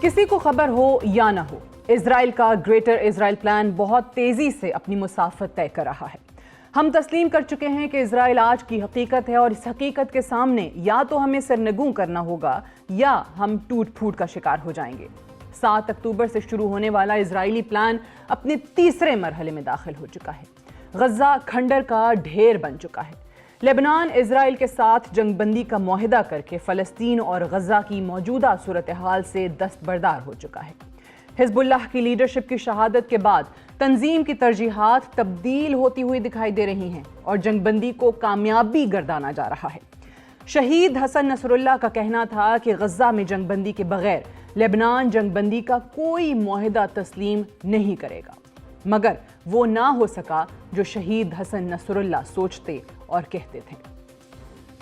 کسی کو خبر ہو یا نہ ہو، اسرائیل کا گریٹر اسرائیل پلان بہت تیزی سے اپنی مسافت طے کر رہا ہے۔ ہم تسلیم کر چکے ہیں کہ اسرائیل آج کی حقیقت ہے اور اس حقیقت کے سامنے یا تو ہمیں سرنگوں کرنا ہوگا یا ہم ٹوٹ پھوٹ کا شکار ہو جائیں گے۔ 7 اکتوبر سے شروع ہونے والا اسرائیلی پلان اپنے تیسرے مرحلے میں داخل ہو چکا ہے۔ غزہ کھنڈر کا ڈھیر بن چکا ہے۔ لبنان اسرائیل کے ساتھ جنگ بندی کا معاہدہ کر کے فلسطین اور غزہ کی موجودہ صورتحال سے دستبردار ہو چکا ہے۔ حزب اللہ کی لیڈرشپ کی شہادت کے بعد تنظیم کی ترجیحات تبدیل ہوتی ہوئی دکھائی دے رہی ہیں اور جنگ بندی کو کامیابی گردانا جا رہا ہے۔ شہید حسن نصر اللہ کا کہنا تھا کہ غزہ میں جنگ بندی کے بغیر لبنان جنگ بندی کا کوئی معاہدہ تسلیم نہیں کرے گا، مگر وہ نہ ہو سکا جو شہید حسن نصر اللہ سوچتے اور کہتے تھے۔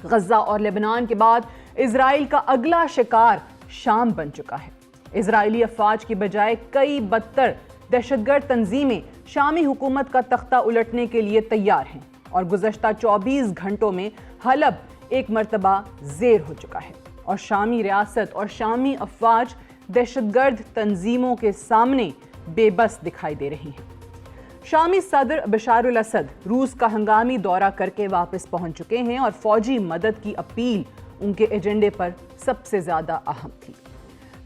غزہ اور لبنان کے بعد اسرائیل کا اگلا شکار شام بن چکا ہے۔ اسرائیلی افواج کی بجائے کئی بدتر دہشت گرد تنظیمیں شامی حکومت کا تختہ الٹنے کے لیے تیار ہیں اور گزشتہ 24 گھنٹوں میں حلب ایک مرتبہ زیر ہو چکا ہے اور شامی ریاست اور شامی افواج دہشت گرد تنظیموں کے سامنے بے بس دکھائی دے رہی ہیں۔ شامی صدر بشار الاسد روس کا ہنگامی دورہ کر کے واپس پہنچ چکے ہیں اور فوجی مدد کی اپیل ان کے ایجنڈے پر سب سے زیادہ اہم تھی۔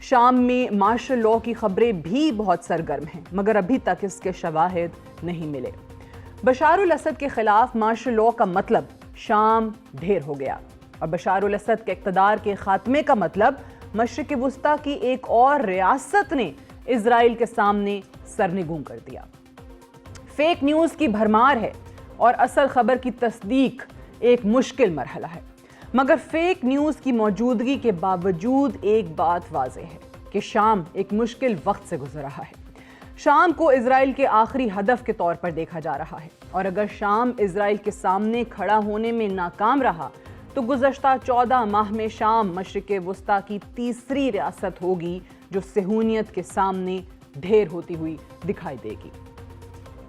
شام میں مارشل لاء کی خبریں بھی بہت سرگرم ہیں، مگر ابھی تک اس کے شواہد نہیں ملے۔ بشار الاسد کے خلاف مارشل لاء کا مطلب شام ڈھیر ہو گیا اور بشار الاسد کے اقتدار کے خاتمے کا مطلب مشرق وسطیٰ کی ایک اور ریاست نے اسرائیل کے سامنے سرنگوں کر دیا۔ فیک نیوز کی بھرمار ہے اور اصل خبر کی تصدیق ایک مشکل مرحلہ ہے، مگر فیک نیوز کی موجودگی کے باوجود ایک بات واضح ہے کہ شام ایک مشکل وقت سے گزر رہا ہے۔ شام کو اسرائیل کے آخری ہدف کے طور پر دیکھا جا رہا ہے اور اگر شام اسرائیل کے سامنے کھڑا ہونے میں ناکام رہا تو گزشتہ 14 ماہ میں شام مشرق وسطیٰ کی تیسری ریاست ہوگی جو صہیونیت کے سامنے ڈھیر ہوتی ہوئی دکھائی دے گی۔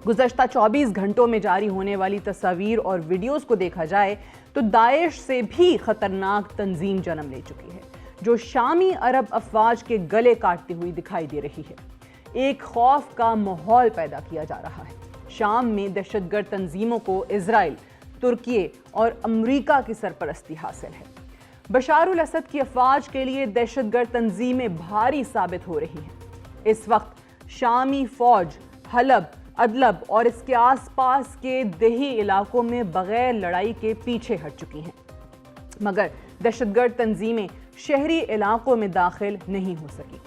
گزشتہ 24 گھنٹوں میں جاری ہونے والی تصاویر اور ویڈیوز کو دیکھا جائے تو داعش سے بھی خطرناک تنظیم جنم لے چکی ہے جو شامی عرب افواج کے گلے کاٹتی ہوئی دکھائی دے رہی ہے۔ ایک خوف کا ماحول پیدا کیا جا رہا ہے۔ شام میں دہشت گرد تنظیموں کو اسرائیل، ترکیے اور امریکہ کی سرپرستی حاصل ہے۔ بشار الاسد کی افواج کے لیے دہشت گرد تنظیمیں بھاری ثابت ہو رہی ہیں۔ اس وقت شامی فوج حلب، ادلب اور اس کے آس پاس کے دیہی علاقوں میں بغیر لڑائی کے پیچھے ہٹ چکی ہیں، مگر دہشت گرد تنظیمیں شہری علاقوں میں داخل نہیں ہو سکی۔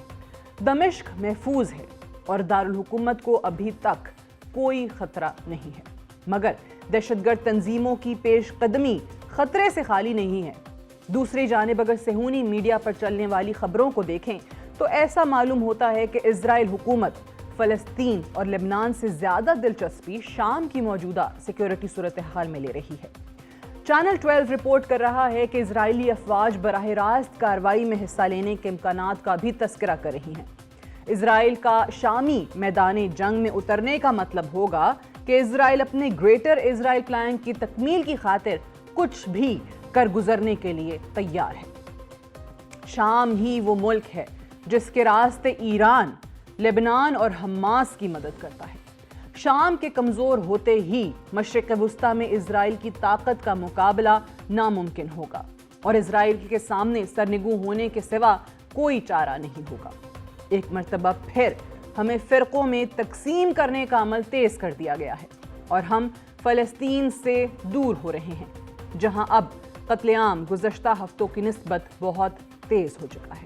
دمشق محفوظ ہے اور دارالحکومت کو ابھی تک کوئی خطرہ نہیں ہے، مگر دہشت گرد تنظیموں کی پیش قدمی خطرے سے خالی نہیں ہے۔ دوسری جانب اگر صہیونی میڈیا پر چلنے والی خبروں کو دیکھیں تو ایسا معلوم ہوتا ہے کہ اسرائیل حکومت فلسطین اور لبنان سے زیادہ دلچسپی شام کی موجودہ سیکیورٹی صورتحال میں لے رہی ہے۔ چینل 12 رپورٹ کر رہا ہے کہ اسرائیلی افواج براہ راست کارروائی میں حصہ لینے کے امکانات کا بھی تذکرہ کر رہی ہیں۔ اسرائیل کا شامی میدان جنگ میں اترنے کا مطلب ہوگا کہ اسرائیل اپنے گریٹر اسرائیل پلان کی تکمیل کی خاطر کچھ بھی کر گزرنے کے لیے تیار ہے۔ شام ہی وہ ملک ہے جس کے راستے ایران، لبنان اور حماس کی مدد کرتا ہے۔ شام کے کمزور ہوتے ہی مشرق وسطیٰ میں اسرائیل کی طاقت کا مقابلہ ناممکن ہوگا اور اسرائیل کے سامنے سرنگوں ہونے کے سوا کوئی چارہ نہیں ہوگا۔ ایک مرتبہ پھر ہمیں فرقوں میں تقسیم کرنے کا عمل تیز کر دیا گیا ہے اور ہم فلسطین سے دور ہو رہے ہیں، جہاں اب قتل عام گزشتہ ہفتوں کی نسبت بہت تیز ہو چکا ہے۔